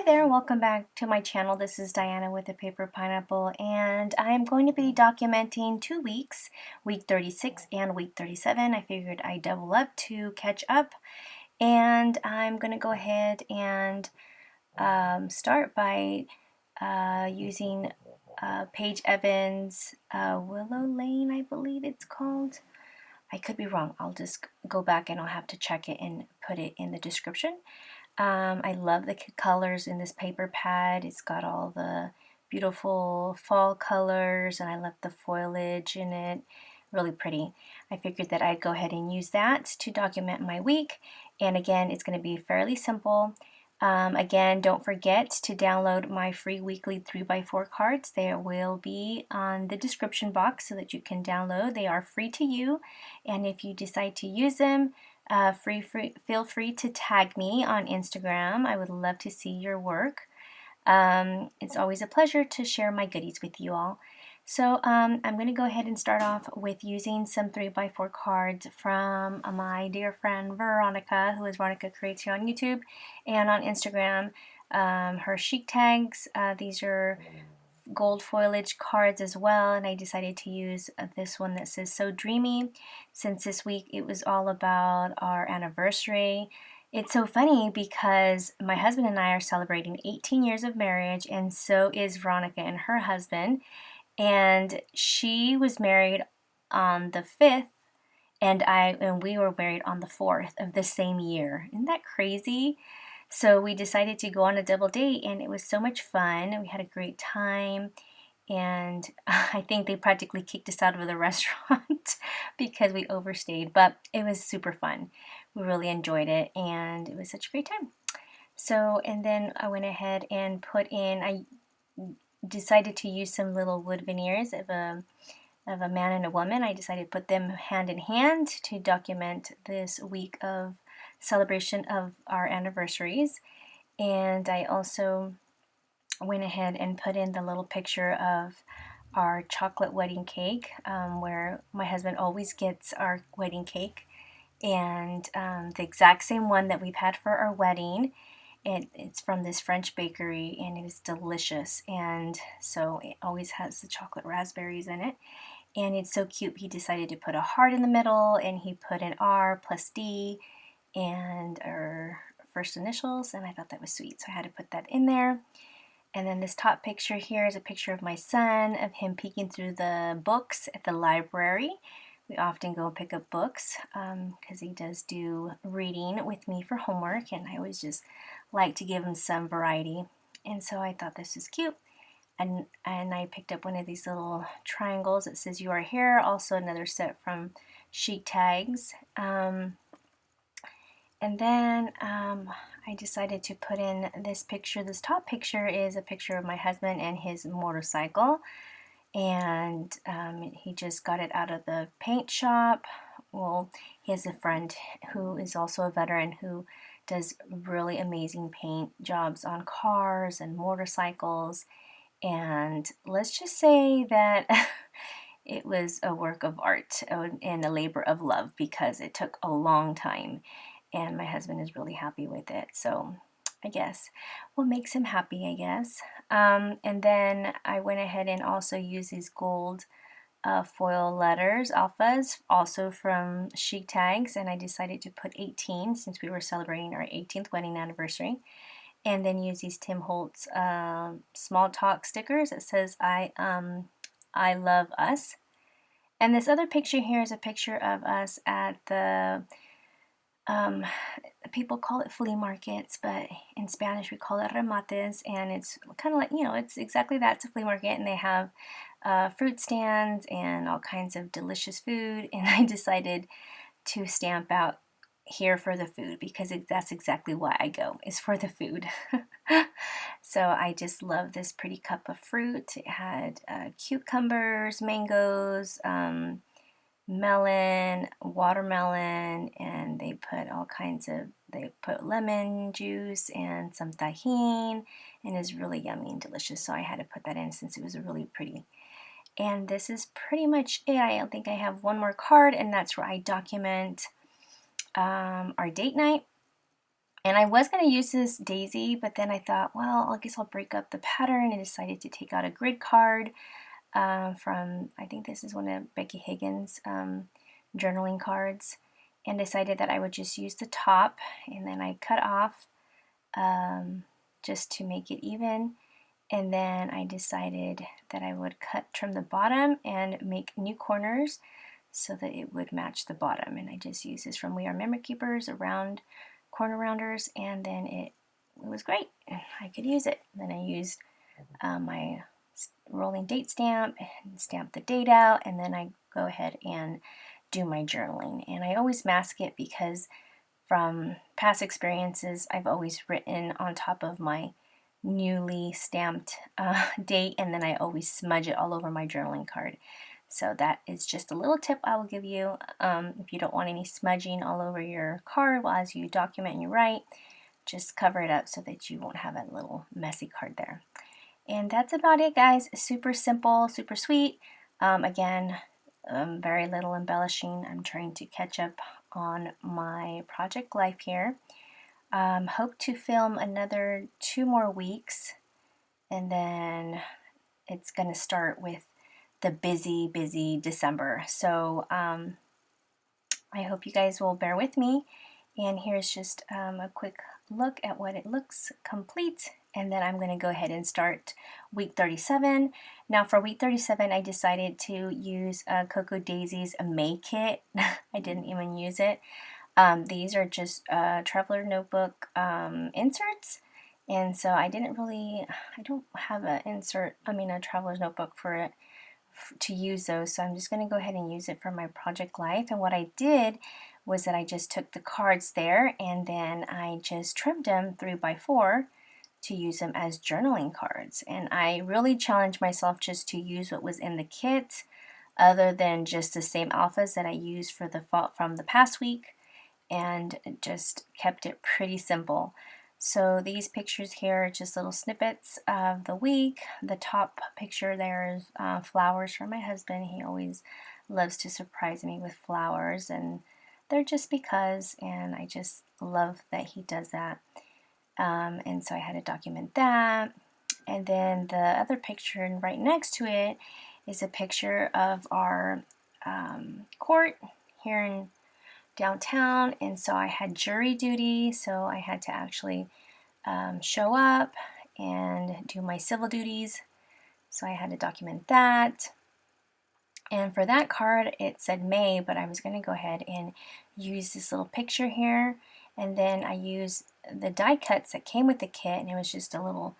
Hi there, welcome back to my channel. This is Diana with the Paper Pineapple, and I am going to be documenting 2 weeks, week 36 and week 37. I figured I'd double up to catch up, and I'm going to go ahead and start by using Paige Evans Willow Lane, I believe it's called. I could be wrong. I'll just go back and I'll have to check it and put it in the description. I love the colors in this paper pad. It's got all the beautiful fall colors, and I love the foliage in it. Really pretty. I figured that I'd go ahead and use that to document my week. And again, it's going to be fairly simple. Again, don't forget to download my free weekly 3x4 cards. They will be on the description box so that you can download. They are free to you, and if you decide to use them, feel free to tag me on Instagram. I would love to see your work. It's always a pleasure to share my goodies with you all. So I'm going to go ahead and start off with using some 3x4 cards from my dear friend Veronica, who is Veronica Creates here on YouTube and on Instagram. Her Chic Tags, these are gold foliage cards as well, and I decided to use this one that says So Dreamy, since this week it was all about our anniversary. It's so funny because my husband and I are celebrating 18 years of marriage, and so is Veronica and her husband, and she was married on the 5th, and we were married on the 4th of the same year. Isn't that crazy? So we decided to go on a double date, and it was so much fun. We had a great time, and I think they practically kicked us out of the restaurant because we overstayed, but it was super fun. We really enjoyed it, and it was such a great time. So, and then I went ahead and I decided to use some little wood veneers of a man and a woman. I decided to put them hand in hand to document this week of celebration of our anniversaries. And I also went ahead and put in the little picture of our chocolate wedding cake, where my husband always gets our wedding cake, and the exact same one that we've had for our wedding. It's from this French bakery, and it is delicious, and so it always has the chocolate raspberries in it, and it's so cute. He decided to put a heart in the middle, and he put an R plus D and our first initials, and I thought that was sweet, so I had to put that in there. And then this top picture here is a picture of my son, of him peeking through the books at the library. We often go pick up books because he does do reading with me for homework, and I always just like to give him some variety. And so I thought this was cute. And I picked up one of these little triangles that says You Are Here, also another set from Chic Tags. And then I decided to put in this picture. This top picture is a picture of my husband and his motorcycle, and he just got it out of the paint shop. Well, he has a friend who is also a veteran who does really amazing paint jobs on cars and motorcycles, and let's just say that it was a work of art and a labor of love because it took a long time, and my husband is really happy with it. So I guess what makes him happy, I guess. And then I went ahead and also used these gold foil letters, alphas, also from Chic Tags, and I decided to put 18 since we were celebrating our 18th wedding anniversary. And then use these Tim Holtz small talk stickers that says I love us. And this other picture here is a picture of us at the people call it flea markets, but in Spanish we call it remates, and it's kind of like, it's exactly that. It's a flea market, and they have fruit stands and all kinds of delicious food, and I decided to stamp out here for the food because that's exactly why I go, is for the food. So I just love this pretty cup of fruit. It had cucumbers, mangoes, melon, watermelon, and they put lemon juice and some tahini, and it's really yummy and delicious, so I had to put that in since it was really pretty. And this is pretty much it. I don't think I have one more card, and that's where I document our date night. And I was going to use this daisy, but then I thought, well, I guess I'll break up the pattern, and decided to take out a grid card from, I think this is one of Becky Higgins' journaling cards, and decided that I would just use the top, and then I cut off just to make it even. And then I decided that I would trim the bottom and make new corners so that it would match the bottom. And I just used this from We Are Memory Keepers, around corner rounders, and then it was great. I could use it. Then I used my rolling date stamp and stamp the date out, and then I go ahead and do my journaling. And I always mask it because from past experiences, I've always written on top of my newly stamped date, and then I always smudge it all over my journaling card. So that is just a little tip I will give you. If you don't want any smudging all over your card while as you document and you write, just cover it up so that you won't have a little messy card there. And that's about it, guys. Super simple, super sweet. Again, very little embellishing. I'm trying to catch up on my project life here. Hope to film another 2 more weeks, and then it's going to start with the busy December. So I hope you guys will bear with me. And here's just a quick look at what it looks complete. And then I'm going to go ahead and start week 37. Now for week 37, I decided to use Cocoa Daisy's May kit. I didn't even use it. These are just traveler notebook inserts. And so I don't have a traveler's notebook for it to use those. So I'm just going to go ahead and use it for my project life. And what I did was that I just took the cards there, and then I just trimmed them 3x4 to use them as journaling cards. And I really challenged myself just to use what was in the kit, other than just the same alphas that I used for from the past week, and just kept it pretty simple. So these pictures here are just little snippets of the week. The top picture there is flowers from my husband. He always loves to surprise me with flowers, and they're just because, and I just love that he does that. And so I had to document that. And then the other picture right next to it is a picture of our court here in downtown. And so I had jury duty, so I had to actually show up and do my civil duties. So I had to document that. And for that card, it said May, but I was going to go ahead and use this little picture here. And then I used the die cuts that came with the kit, and it was just a little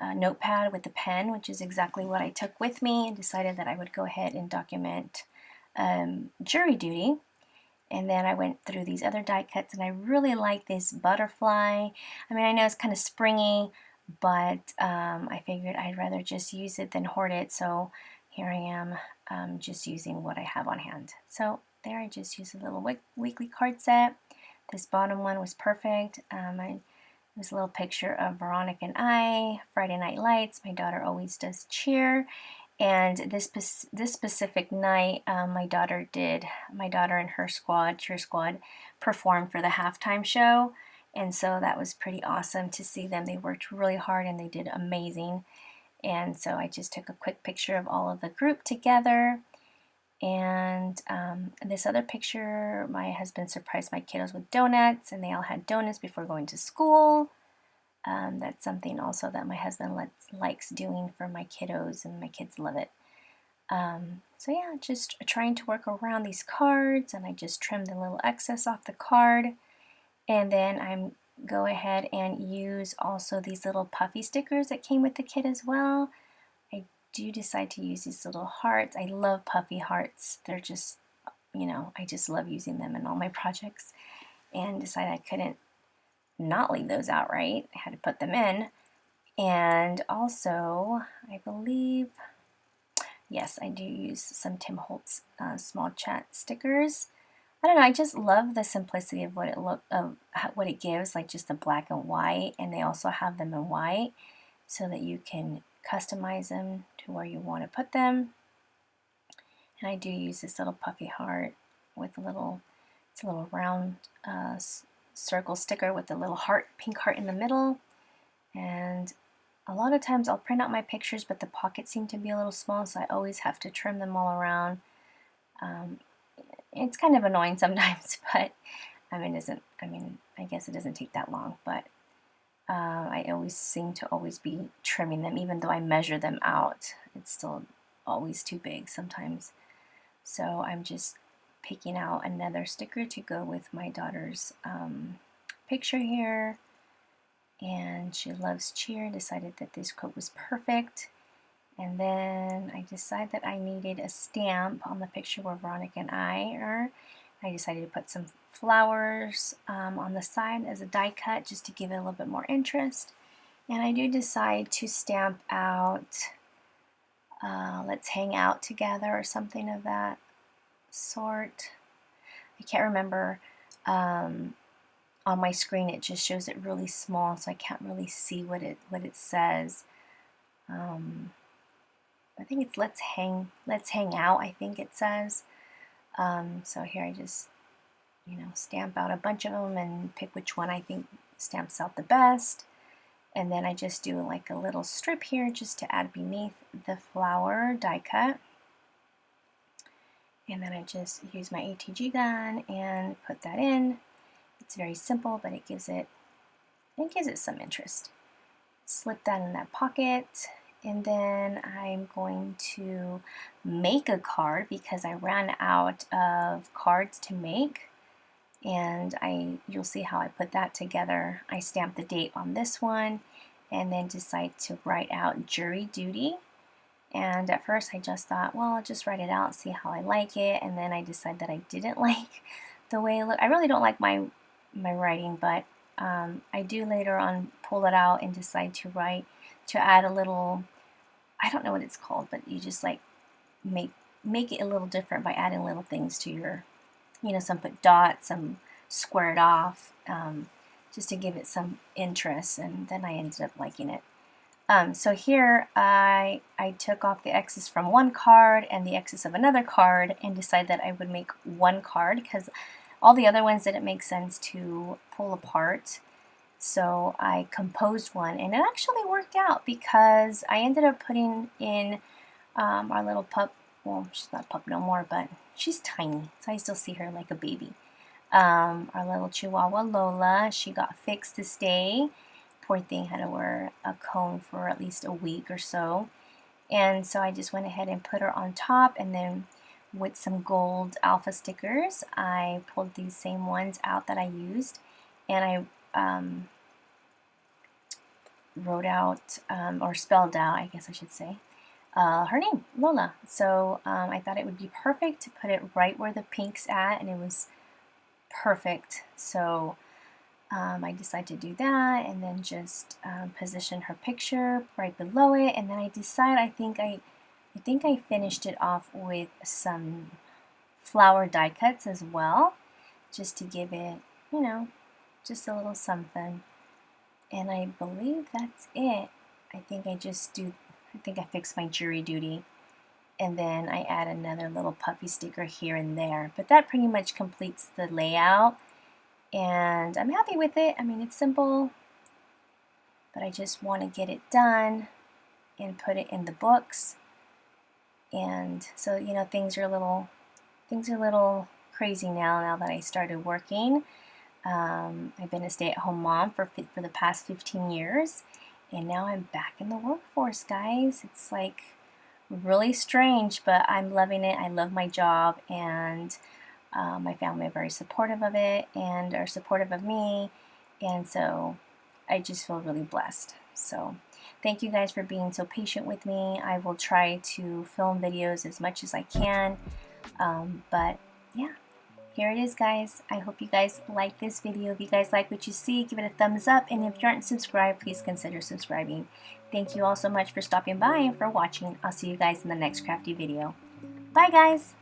notepad with a pen, which is exactly what I took with me, and decided that I would go ahead and document jury duty. And then I went through these other die cuts, and I really like this butterfly. I mean, I know it's kind of springy, but I figured I'd rather just use it than hoard it. So here I am, just using what I have on hand. So there, I just used a little weekly card set. This bottom one was perfect. It was a little picture of Veronica and I, Friday Night Lights. My daughter always does cheer. And this specific night, my daughter and her cheer squad, performed for the halftime show. And so that was pretty awesome to see them. They worked really hard and they did amazing. And so I just took a quick picture of all of the group together. And this other picture, my husband surprised my kiddos with donuts, and they all had donuts before going to school. That's something also that my husband likes doing for my kiddos, and my kids love it. So yeah, just trying to work around these cards, and I just trimmed the little excess off the card. And then I'm go ahead and use also these little puffy stickers that came with the kit as well. I do decide to use these little hearts. I love puffy hearts. They're just, I just love using them in all my projects, and decided I couldn't not leave those out, right? I had to put them in. And also, I believe, yes, I do use some Tim Holtz small chat stickers. I don't know, I just love the simplicity of what it gives, like just the black and white, and they also have them in white so that you can customize them to where you want to put them. And I do use this little puffy heart with it's a little round circle sticker with a little heart, pink heart in the middle. And a lot of times I'll print out my pictures, but the pockets seem to be a little small, so I always have to trim them all around. It's kind of annoying sometimes, but I guess it doesn't take that long, but I always seem to always be trimming them, even though I measure them out. It's still always too big sometimes. So I'm just picking out another sticker to go with my daughter's picture here. And she loves cheer. Decided that this quote was perfect. And then I decided that I needed a stamp on the picture where Veronica and I are. I decided to put some flowers on the side as a die cut just to give it a little bit more interest. And I do decide to stamp out let's hang out together or something of that sort. I can't remember. On my screen it just shows it really small, so I can't really see what it says. I think it's let's hang out, I think it says. So here I just, stamp out a bunch of them and pick which one I think stamps out the best. And then I just do like a little strip here just to add beneath the flower die cut. And then I just use my ATG gun and put that in. It's very simple, but it gives it some interest. Slip that in that pocket. And then I'm going to make a card because I ran out of cards to make. And you'll see how I put that together. I stamped the date on this one and then decide to write out jury duty. And at first I just thought, well, I'll just write it out, see how I like it. And then I decided that I didn't like the way it looked. I really don't like my writing, but I do later on pull it out and decide to add a little, I don't know what it's called, but you just like make it a little different by adding little things to your, some put dots, some square it off, just to give it some interest, and then I ended up liking it. So here I took off the excess from one card and the excess of another card and decided that I would make one card because all the other ones didn't make sense to pull apart. So I composed one, and it actually worked out because I ended up putting in our little pup. Well, she's not a pup no more, but she's tiny, so I still see her like a baby. Our little Chihuahua Lola, she got fixed this day. Poor thing had to wear a cone for at least a week or so. And so I just went ahead and put her on top, and then with some gold alpha stickers, I pulled these same ones out that I used, and I wrote out, or spelled out, I guess I should say, her name, Lola. So I thought it would be perfect to put it right where the pink's at, and it was perfect. So I decided to do that, and then just position her picture right below it, and then I decide, I think I finished it off with some flower die cuts as well, just to give it, just a little something. And I believe that's it. I think I fixed my jury duty, and then I add another little puppy sticker here and there. But that pretty much completes the layout, and I'm happy with it. I mean, it's simple, but I just want to get it done and put it in the books. And so, things are a little crazy now that I started working. I've been a stay-at-home mom for the past 15 years, and now I'm back in the workforce, guys. It's like really strange, but I'm loving it. I love my job, and my family are very supportive of it and are supportive of me, and so I just feel really blessed. So thank you guys for being so patient with me. I will try to film videos as much as I can, but yeah. Here it is, guys. I hope you guys like this video. If you guys like what you see, give it a thumbs up. And if you aren't subscribed, please consider subscribing. Thank you all so much for stopping by and for watching. I'll see you guys in the next crafty video. Bye, guys.